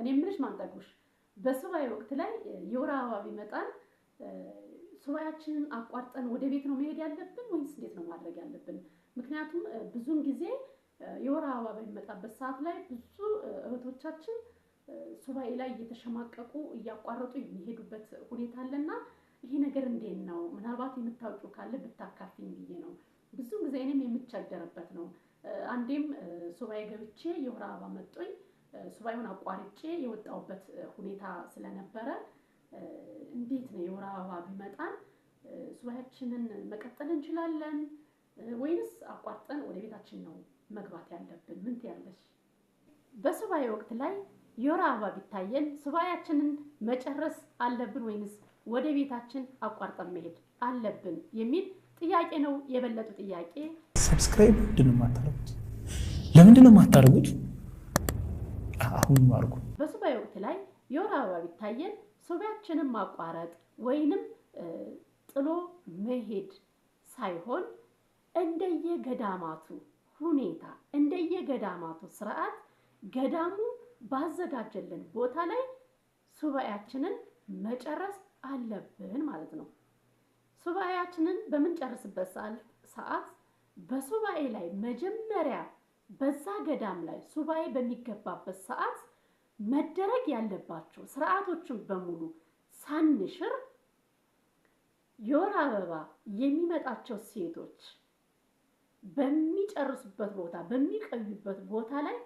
እኔ ምንሽ ማንጠቁሽ በሱባኤ ወቅት ላይ የወር አበባ ቢመጣን ሱባኤያችንን አቋርጠን ወደ ቤት ነው መሄድ ያለብን ወይስ እንዴት ነው ማድረግ ያለብን? ምክንያቱም ብዙን ጊዜ የወር አበባ በሚመጣበት ሰዓት ላይ ብዙ እህቶቻችን ሱባኤ ላይ እየተሸማቀቁ እያቋረጡ የሚሄዱበት ሁኔታ አለና ይሄ ነገር እንዴት ነው? ምናልባት የምታውቂው ካለ ብታካፍኝ ብዬ ነው። ብዙ ጊዜ እኔም የምቸገርበት ነው። አንዴም ሱባኤ ገብቼ የወር አበባ መጥቶኝ ሱባኤውን አቋርጬ የወጣሁበት ሁኔታ ስለነበረ እንዴት ነው የወር አበባ ቢመጣን ሱባኤያችንን መቀጠል እንችላለን ወይስ አቋርጠን ወደ ቤታችን ነው መግባት ያለብን? ምን ትያለሽ? በሱባኤ ወቅት ላይ የወር አበባ ቢታየን ሱባኤያችንን መጨረስ አለብን ወይስ ወደ ቤታችን አቋርጠን መሄድ አለብን የሚል ጥያቄ ነው። የበለጠ ጥያቄ ሰብስክራይብ ምንድነው የማታደርጉት? ለምንድነው የማታደርጉት? አሁን ማርኩ። በሱባኤ ወቅት ላይ የወር አበባ ቢታየን ሱባኤያችንን ማቋረጥ ወይንም ጥሎ መሄድ ሳይሆን እንደየገዳማቱ ሁኔታ እንደየገዳማቱ ስርዓት ገዳሙ ባዘጋጀልን ቦታ ላይ ሱባኤያችንን መጨረስ አለብን ማለት ነው። ሱባኤያችንን በምንጨርስበት ሰዓት በሱባኤ ላይ መጀመሪያ በዛ ገዳም ላይ ሱባኤ በሚገባበት ሰዓት መደረግ ያለባቸው ስርዓቶችን በሙሉ ሳንሽር የወር አበባ የሚመጣቸው ሴቶች በሚጨርሱበት ቦታ በሚቀዩበት ቦታ ላይ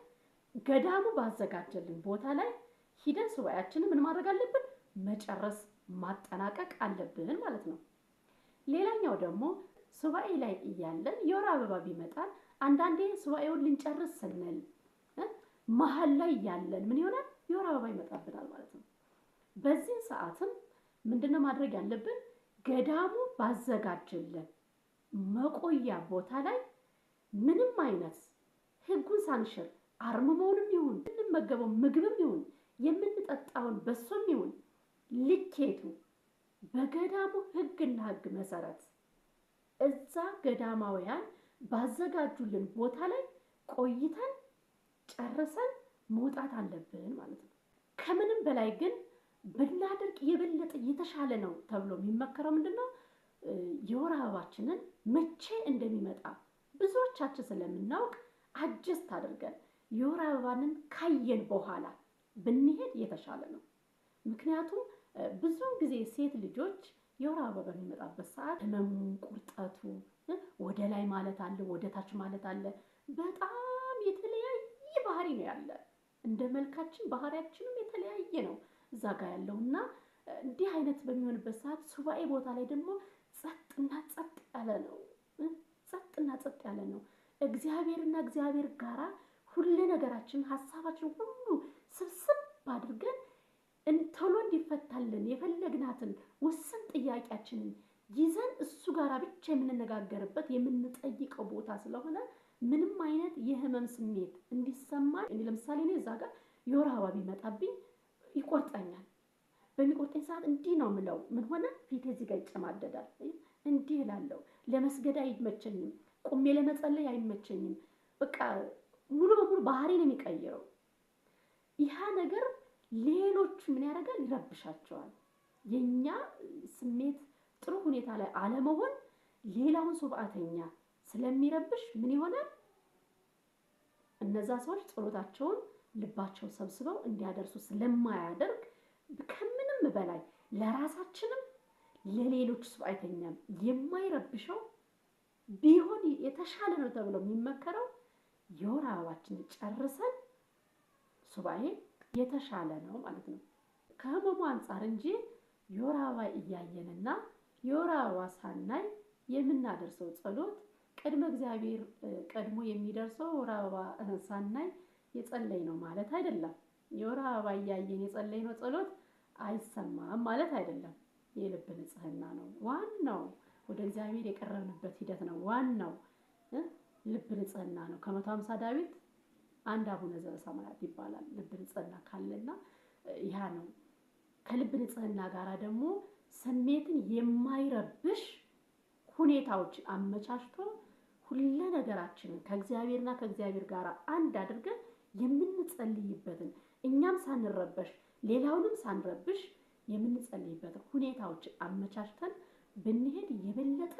ገዳሙ ባዘጋጀልን ቦታ ላይ ሂደን ሱባኤያችንን ምን ማድረግ አለብን? መጨረስ ማጠናቀቅ አለብን ማለት ነው። ሌላኛው ደግሞ ሱባኤ ላይ እያለን የወር አበባ ቢመጣን አንዳንዴ ሱባኤውን ልንጨርስ ስንል መሀል ላይ ያለን ምን ይሆናል? የወር አበባ ይመጣብናል ማለት ነው። በዚህ ሰዓትም ምንድነው ማድረግ ያለብን? ገዳሙ ባዘጋጀልን መቆያ ቦታ ላይ ምንም አይነት ህጉን ሳንሽር አርምሞንም ይሁን የምንመገበው ምግብም ይሁን የምንጠጣውን በሶም ይሁን ልኬቱ በገዳሙ ህግና ህግ መሰረት እዛ ገዳማውያን ባዘጋጁልን ቦታ ላይ ቆይተን ጨርሰን መውጣት አለብን ማለት ነው። ከምንም በላይ ግን ብናደርግ የበለጠ የተሻለ ነው ተብሎ የሚመከረው ምንድነው? የወር አበባችንን መቼ እንደሚመጣ ብዙዎቻችን ስለምናውቅ አጀስት አድርገን የወር አበባንን ካየን በኋላ ብንሄድ የተሻለ ነው። ምክንያቱም ብዙውን ጊዜ ሴት ልጆች የወር አበባ በሚመጣበት ሰዓት ህመሙ፣ ቁርጠቱ ወደ ላይ ማለት አለ፣ ወደ ታች ማለት አለ። በጣም የተለያየ ባህሪ ነው ያለ። እንደ መልካችን ባህሪያችንም የተለያየ ነው እዛ ጋር ያለውና እንዲህ አይነት በሚሆንበት ሰዓት ሱባኤ ቦታ ላይ ደግሞ ጸጥና ጸጥ ያለ ነው። ጸጥና ጸጥ ያለ ነው። እግዚአብሔርና እግዚአብሔር ጋራ ሁሉ ነገራችን ሐሳባችን ሁሉ ስብስብ አድርገን ቶሎ እንዲፈታልን የፈለግናትን ውስን ጥያቄያችንን ይዘን እሱ ጋራ ብቻ የምንነጋገርበት የምንጠይቀው ቦታ ስለሆነ ምንም አይነት የህመም ስሜት እንዲሰማኝ እኔ ለምሳሌ እኔ እዛ ጋር የወር አበባ ቢመጣብኝ ይቆርጠኛል። በሚቆርጠኝ ሰዓት እንዲህ ነው ምለው ምን ሆነ ፊቴ እዚህ ጋር ይጨማደዳል። እንዲህ እላለሁ። ለመስገድ አይመቸኝም። ቁሜ ለመጸለይ አይመቸኝም። በቃ ሙሉ በሙሉ ባህሪ ነው የሚቀየረው። ይሄ ነገር ሌሎች ምን ያደርጋል? ይረብሻቸዋል። የኛ ስሜት ጥሩ ሁኔታ ላይ አለመሆን ሌላውን ሱባኤተኛ ስለሚረብሽ ምን ይሆናል? እነዛ ሰዎች ጸሎታቸውን ልባቸው ሰብስበው እንዲያደርሱ ስለማያደርግ ከምንም በላይ ለራሳችንም ለሌሎች ሱባኤተኛም የማይረብሸው ቢሆን የተሻለ ነው ተብሎ የሚመከረው የወር አበባችንን ጨርሰን ሱባኤ የተሻለ ነው ማለት ነው። ከህመሙ አንፃር እንጂ የወር አበባ እያየንና የወር አበባ ሳናይ የምናደርሰው ጸሎት ቅድመ እግዚአብሔር ቀድሞ የሚደርሰው ወር አበባ ሳናይ የጸለይ ነው ማለት አይደለም። የወር አበባ እያየን የጸለይ ነው ጸሎት አይሰማም ማለት አይደለም። የልብ ንጽህና ነው ዋናው። ወደ እግዚአብሔር የቀረብንበት ሂደት ነው ዋናው። ልብ ንጽህና ነው። ከ150 ዳዊት አንድ አቡነ ዘበሰማያት ይባላል። ልብ ንጽህና ካለና ያ ነው። ከልብ ንጽህና ጋራ ደግሞ ስሜትን የማይረብሽ ሁኔታዎች አመቻችቶ ሁሉ ነገራችንን ከእግዚአብሔርና ከእግዚአብሔር ጋር አንድ አድርገን የምንጸልይበትን እኛም ሳንረበሽ ሌላውንም ሳንረብሽ የምንጸልይበት ሁኔታዎች አመቻችተን ብንሄድ የበለጠ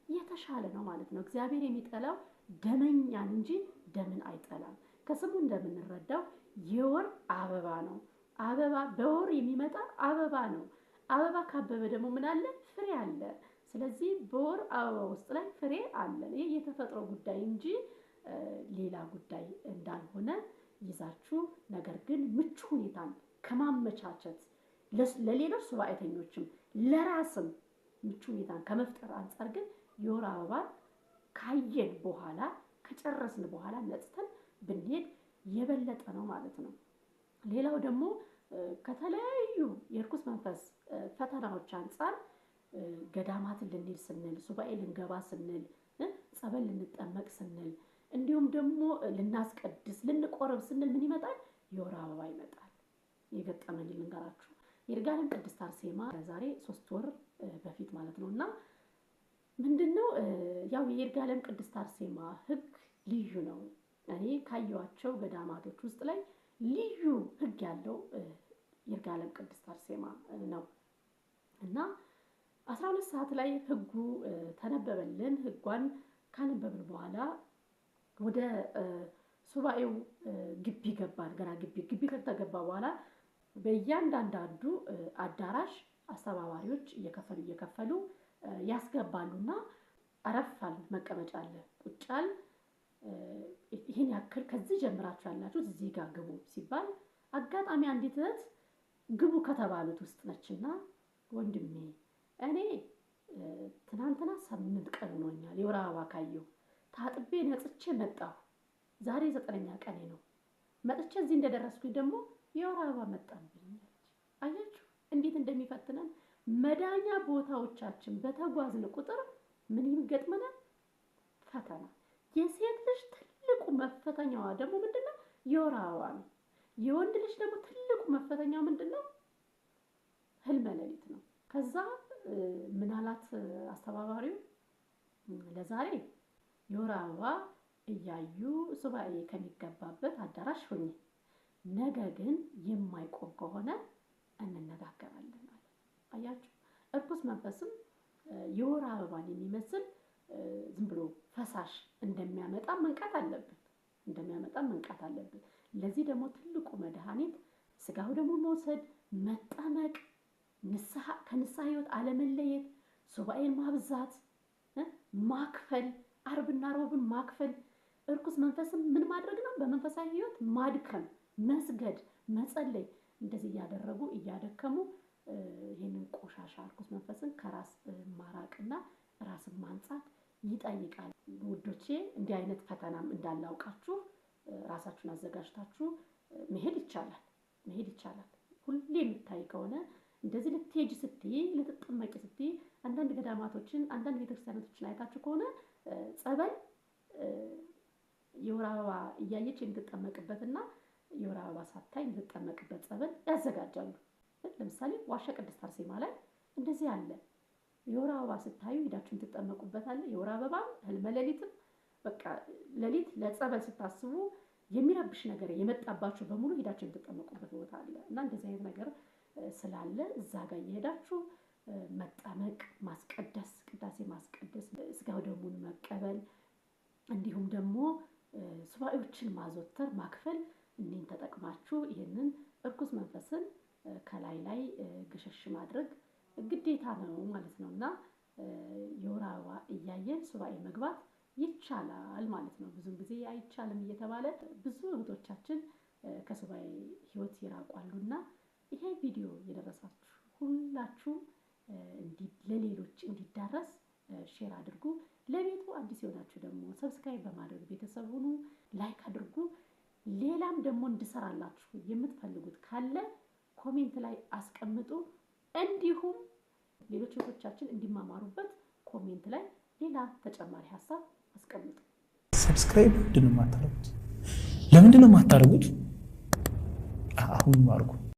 የተሻለ ነው ማለት ነው። እግዚአብሔር የሚጠላው ደመኛን እንጂ ደምን አይጠላም። ከስሙ እንደምንረዳው የወር አበባ ነው። አበባ በወር የሚመጣ አበባ ነው። አበባ ካበበ ደግሞ ምን አለ? ፍሬ አለ። ስለዚህ በወር አበባ ውስጥ ላይ ፍሬ አለ። ይሄ የተፈጥሮ ጉዳይ እንጂ ሌላ ጉዳይ እንዳልሆነ ይዛችሁ፣ ነገር ግን ምቹ ሁኔታን ከማመቻቸት ለሌሎች ሱባኤተኞችም ለራስም ምቹ ሁኔታን ከመፍጠር አንጻር ግን የወር አበባን ካየን በኋላ ከጨረስን በኋላ ነጽተን ብንሄድ የበለጠ ነው ማለት ነው። ሌላው ደግሞ ከተለያዩ የርኩስ መንፈስ ፈተናዎች አንጻር ገዳማትን ልንሄድ ስንል፣ ሱባኤ ልንገባ ስንል፣ ጸበል ልንጠመቅ ስንል፣ እንዲሁም ደግሞ ልናስቀድስ ልንቆረብ ስንል ምን ይመጣል? የወር አበባ ይመጣል። የገጠመኝ ልንገራችሁ። ይርጋለም ቅድስት አርሴማ ከዛሬ 3 ወር በፊት ማለት ነውና ምንድነው ያው የይርጋለም ቅድስት አርሴማ ሕግ ልዩ ነው። እኔ ካየኋቸው ገዳማቶች ውስጥ ላይ ልዩ ሕግ ያለው ይርጋለም ቅድስት አርሴማ ነው እና 12 ሰዓት ላይ ሕጉ ተነበበልን። ሕጓን ካነበብን በኋላ ወደ ሱባኤው ግቢ ገባን። ገና ግቢ ከተገባ በኋላ በእያንዳንዱ አዳራሽ አስተባባሪዎች እየከፈሉ ያስገባሉና አረፋል መቀመጫ አለ ቁጫል ይሄን ያክል ከዚህ ጀምራችሁ ያላችሁ እዚህ ጋር ግቡ ሲባል አጋጣሚ አንዲት እህት ግቡ ከተባሉት ውስጥ ነችና ወንድሜ እኔ ትናንትና 8 ቀን ሆኖኛል የወር አበባ ካየሁ ታጥቤ ነጽቼ መጣሁ። ዛሬ 9ኛ ቀኔ ነው። መጥቼ እዚህ እንደደረስኩኝ ደግሞ የወር አበባ መጣብኝ። አያችሁ እንዴት እንደሚፈትነን። መዳኛ ቦታዎቻችን በተጓዝን ቁጥር ምን ይገጥመናል? ፈተና። የሴት ልጅ ትልቁ መፈተኛዋ ደግሞ ምንድነው? የወር አበባ ነው። የወንድ ልጅ ደግሞ ትልቁ መፈተኛው ምንድነው? ህልመ ሌሊት ነው። ከዛ ምናላት አስተባባሪው ለዛሬ የወር አበባ እያዩ ሱባኤ ከሚገባበት አዳራሽ ሆኜ ነገ ግን የማይቆም ከሆነ እንነጋገራለን አለ። አያችሁ እርኩስ መንፈስም የወር አበባን የሚመስል ዝም ብሎ ፈሳሽ እንደሚያመጣ መንቃት አለብን። ለዚህ ደግሞ ትልቁ መድኃኒት ስጋው ደግሞ መውሰድ፣ መጠመቅ፣ ከንስሐ ህይወት አለመለየት፣ ሱባኤን ማብዛት፣ ማክፈል፣ አርብና ሮብን ማክፈል፣ እርኩስ መንፈስም ምን ማድረግ ነው? በመንፈሳዊ ህይወት ማድከም፣ መስገድ፣ መጸለይ፣ እንደዚህ እያደረጉ እያደከሙ ይህንን ቆሻሻ እርኩስ መንፈስን ከራስ ማራቅና ራስን ማንጻት ይጠይቃል። ውዶቼ እንዲህ አይነት ፈተናም እንዳላውቃችሁ ራሳችሁን አዘጋጅታችሁ መሄድ ይቻላል። ሁሌ የምታይ ከሆነ እንደዚህ ልትሄጂ ስትይ ልትጠመቂ ስትይ አንዳንድ ገዳማቶችን አንዳንድ ቤተክርስቲያኖችን አይታችሁ ከሆነ ጸበል የወር አበባ እያየች የምትጠመቅበትና የወር አበባ ሳታይ የምትጠመቅበት ጸበል ያዘጋጃሉ። ለምሳሌ ዋሻ ቅድስት አርሴማ ላይ እንደዚህ አለ። የወር አበባ ስታዩ ሄዳችሁ የምትጠመቁበት አለ። የወር አበባ ህልመ ሌሊትም በቃ ሌሊት ለጸበል ስታስቡ የሚረብሽ ነገር የመጣባችሁ በሙሉ ሄዳችሁ የምትጠመቁበት ቦታ አለ እና እንደዚህ አይነት ነገር ስላለ እዛ ጋር እየሄዳችሁ መጠመቅ፣ ማስቀደስ፣ ቅዳሴ ማስቀደስ፣ ስጋው ደሙን መቀበል እንዲሁም ደግሞ ሱባኤዎችን ማዘወተር፣ ማክፈል እኔን ተጠቅማችሁ ይሄንን እርኩስ መንፈስን ከላይ ላይ ገሸሽ ማድረግ ግዴታ ነው ማለት ነውና የወር አበባ እያየን ሱባኤ መግባት ይቻላል ማለት ነው። ብዙ ጊዜ አይቻልም እየተባለ ብዙ እህቶቻችን ከሱባኤ ህይወት ይራቋሉና ይሄ ቪዲዮ የደረሳችሁ ሁላችሁ ለሌሎች እንዲዳረስ ሼር አድርጉ። ለቤቱ አዲስ የሆናችሁ ደግሞ ሰብስክራይብ በማድረግ ቤተሰብ ሁኑ፣ ላይክ አድርጉ። ሌላም ደግሞ እንድሰራላችሁ የምትፈልጉት ካለ ኮሜንት ላይ አስቀምጡ። እንዲሁም ሌሎች እህቶቻችን እንዲማማሩበት ኮሜንት ላይ ሌላ ተጨማሪ ሐሳብ አስቀምጡ። ሰብስክራይብ ለምንድን ነው የማታደርጉት? አሁን አድርጉ።